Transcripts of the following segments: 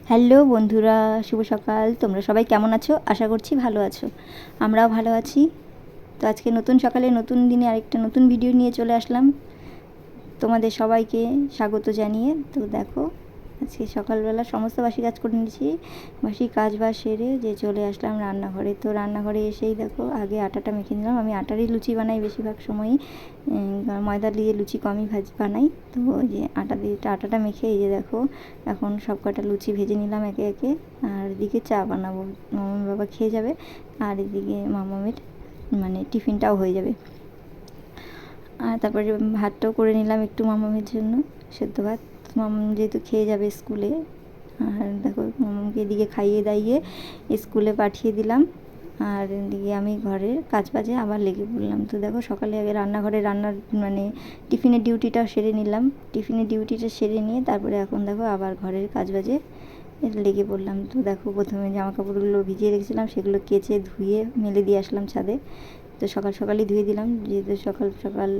Hello বন্ধুরা, শুভ সকাল। তোমরা সবাই কেমন আছো? আশা করছি ভালো আছো। আমরাও ভালো আছি। তো আজকে নতুন সকালে নতুন দিনে আরেকটা নতুন ভিডিও নিয়ে চলে আসলাম তোমাদের সবাইকে স্বাগত জানিয়ে। তো দেখো, আজকে সকালবেলা সমস্ত বাসি কাজ করে নিয়েছি। বাসি কাজ বাজ সেরে যে চলে আসলাম রান্নাঘরে। তো রান্নাঘরে এসেই দেখো, আগে আটাটা মেখে নিলাম। আমি আটারই লুচি বানাই বেশিরভাগ সময়ই, ময়দা দিয়ে লুচি কমই বানাই। তো ওই যে আটাটা মেখে এই যে দেখো, এখন সব কটা লুচি ভেজে নিলাম একে একে। আর এদিকে চা বানাবো, মামার বাবা খেয়ে যাবে। আর এদিকে মামামের মানে টিফিনটাও হয়ে যাবে। আর তারপরে ভাতটাও করে নিলাম একটু মামামের জন্য, সেদ্ধ ভাত। মামাম যেহেতু খেয়ে যাবে স্কুলে। আর দেখো, মামামকে এদিকে খাইয়ে দাইয়ে স্কুলে পাঠিয়ে দিলাম। আর এদিকে আমি ঘরের কাজ বাজে আবার লেগে পড়লাম। তো দেখো, সকালে আগে রান্নাঘরে রান্নার মানে টিফিনের ডিউটিটাও সেরে নিলাম। টিফিনের ডিউটিটা সেরে নিয়ে তারপরে এখন দেখো আবার ঘরের কাজ বাজে লেগে পড়লাম। তো দেখো, প্রথমে জামা কাপড়গুলো ভিজিয়ে রেখেছিলাম, সেগুলো কেচে ধুয়ে মেলে দিয়ে আসলাম ছাদে। তো সকাল সকালই ধুয়ে দিলাম, যেহেতু সকাল সকাল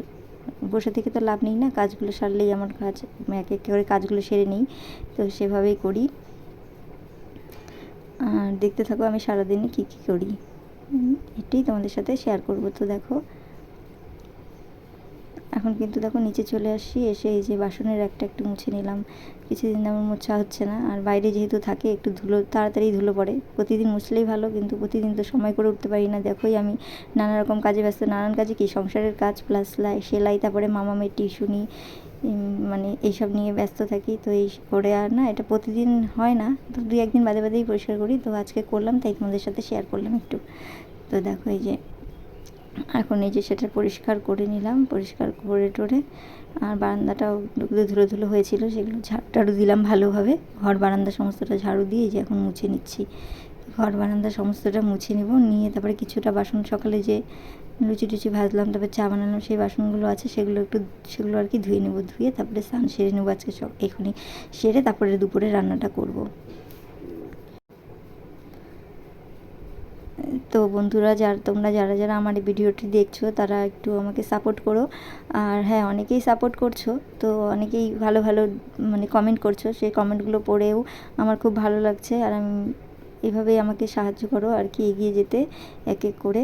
বসে থেকে তো লাভ নেই না, কাজগুলো সারলেই আমার কাজ, এক এক করে কাজগুলো সেরে নিই। তো সেভাবেই করি। আর দেখতে থাকো আমি সারাদিনে কী কী করি, এটাই তোমাদের সাথে শেয়ার করব। তো দেখো, এখন কিন্তু দেখো নিচে চলে আসি, এসে এই যে বাসনের একটা একটু মুছে নিলাম। কিছুদিন আমার মোছা হচ্ছে না, আর বাইরে যেহেতু থাকে একটু ধুলো, তাড়াতাড়ি ধুলো পড়ে। প্রতিদিন মুছলেই ভালো, কিন্তু প্রতিদিন তো সময় করে উঠতে পারি না। দেখোই আমি নানা রকম কাজে ব্যস্ত। নানান কাজে কি, সংসারের কাজ প্লাস সেলাই, তারপরে মামামের টিউশনি, মানে এইসব নিয়ে ব্যস্ত থাকি। তো এই করে আর না, এটা প্রতিদিন হয় না, তো 2-1 দিন বাদে বাদেই পরিষ্কার করি। তো আজকে করলাম, তাই তোমাদের সাথে শেয়ার করলাম একটু। তো দেখো এই যে এখন এই যে সেটা পরিষ্কার করে নিলাম, পরিষ্কার করে টোরে। আর বারান্দাটাও ধুলো ধুলো হয়েছিল, সেগুলো ঝাড়ু দিলাম ভালোভাবে। ঘর বারান্দা সমস্তটা ঝাড়ু দিয়ে এই যে এখন মুছে নিচ্ছি। ঘর বারান্দা সমস্তটা মুছে নেব, নিয়ে তারপরে কিছুটা বাসন, সকালে যে লুচি টুচি ভাজলাম, তারপরে চা বানালাম, সেই বাসনগুলো আছে সেগুলো আর কি ধুয়ে নেব। ধুয়ে তারপরে স্নান সেরে নেবো আজকে সব এখনই সেরে, তারপরে দুপুরে রান্নাটা করব। তো বন্ধুরা, তোমরা যারা যারা আমার এই ভিডিওটি দেখছো, তারা একটু আমাকে সাপোর্ট করো। আর হ্যাঁ, অনেকেই সাপোর্ট করছো, তো অনেকেই ভালো ভালো মানে কমেন্ট করছো। সেই কমেন্টগুলো পড়েও আমার খুব ভালো লাগছে। আর আমি এভাবেই আমাকে সাহায্য করো আর কি, এগিয়ে যেতে এক এক করে।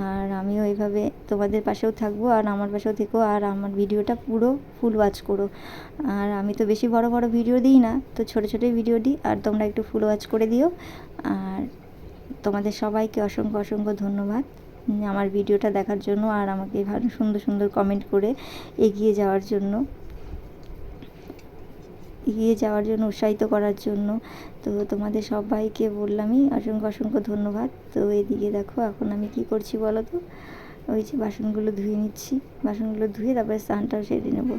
আর আমিও এইভাবে তোমাদের পাশেও থাকবো, আর আমার পাশেও থেকো। আর আমার ভিডিওটা পুরো ফুল ওয়াচ করো। আর আমি তো বেশি বড় বড় ভিডিও দিই না, তো ছোটো ছোটোই ভিডিও দিই। আর তোমরা একটু ফুল ওয়াচ করে দিও। আর তোমাদের সবাইকে অসংখ্য অসংখ্য ধন্যবাদ আমার ভিডিওটা দেখার জন্য, আর আমাকে ভালো সুন্দর সুন্দর কমেন্ট করে এগিয়ে যাওয়ার জন্য উৎসাহিত করার জন্য। তো তোমাদের সবাইকে বললামই অসংখ্য অসংখ্য ধন্যবাদ। তো এদিকে দেখো, এখন আমি কি করছি বলো তো, ওই যে বাসনগুলো ধুয়ে নিচ্ছি। বাসনগুলো ধুয়ে তারপরে স্নানটাও সেরে নেবো।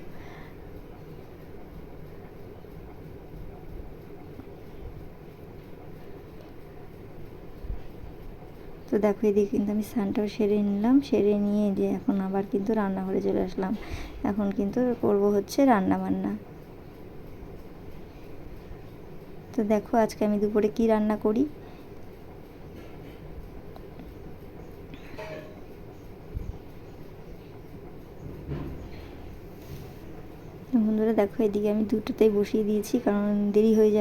তো দেখো, এদিকে কিন্তু আমি স্নানটাও সেরে নিলাম। সেরে নিয়ে যে এখন আবার কিন্তু রান্নাঘরে চলে আসলাম। এখন কিন্তু করব হচ্ছে রান্না বান্না। তো দেখো, আজকে আমি দুপুরে কি রান্না করি। বন্ধুরা দেখো, এদিকে আমি দুটোতেই বসিয়ে দিয়েছি, কারণ দেরি হয়ে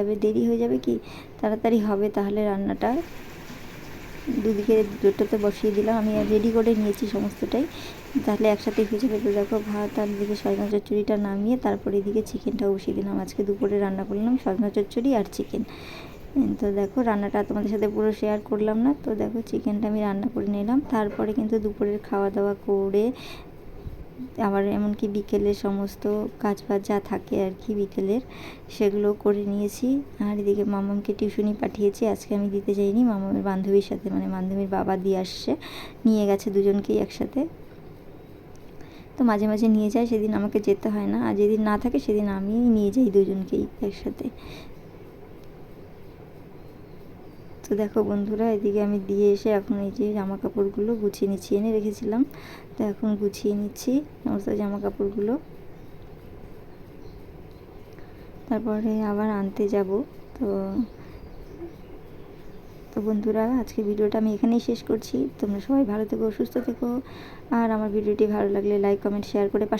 যাবে কি, তাড়াতাড়ি হবে তাহলে রান্নাটা। দুদিকে দুটোতে বসিয়ে দিলাম, আমি রেডি করে নিয়েছি সমস্তটাই, তাহলে একসাথে হয়ে যাবে। তো দেখো, ভাত আর দিকে সজনা চচ্চড়িটা নামিয়ে তারপরে এদিকে চিকেনটাও বসিয়ে দিলাম। আজকে দুপুরে রান্না করলাম সজনা চচ্চড়ি আর চিকেন। তো দেখো, রান্নাটা তোমাদের সাথে পুরো শেয়ার করলাম না। তো দেখো, চিকেনটা আমি রান্না করে নিলাম, তারপরে কিন্তু দুপুরের খাওয়া দাওয়া করে আবার এমনকি বিকেলের সমস্ত কাজ বাজ যা থাকে আর কি বিকেলের, সেগুলো করে নিয়েছি। আর এদিকে মামামকে টিউশনি পাঠিয়েছি। আজকে আমি দিতে যাইনি, মামামের বান্ধবীর সাথে, মানে বান্ধবীর বাবা দিয়ে আসছে, নিয়ে গেছে দুজনকেই একসাথে। তো মাঝে মাঝে নিয়ে যায়, সেদিন আমাকে যেতে হয় না। আর যেদিন না থাকে সেদিন আমিই নিয়ে যাই দুজনকেই একসাথে। তো দেখো বন্ধুরা, এদিকে আমি দিয়ে এসে এখন এই যে জামা কাপড়গুলো গুছিয়ে নিচ্ছি, এনে রেখেছিলাম। তো এখন গুছিয়ে নিচ্ছি সমস্ত জামা কাপড়গুলো, তারপরে আবার আনতে যাব। তো তো বন্ধুরা, আজকে ভিডিওটা আমি এখানেই শেষ করছি। তোমরা সবাই ভালো থেকো, সুস্থ থেকো। আর আমার ভিডিওটি ভালো লাগলে লাইক কমেন্ট শেয়ার করে পাশে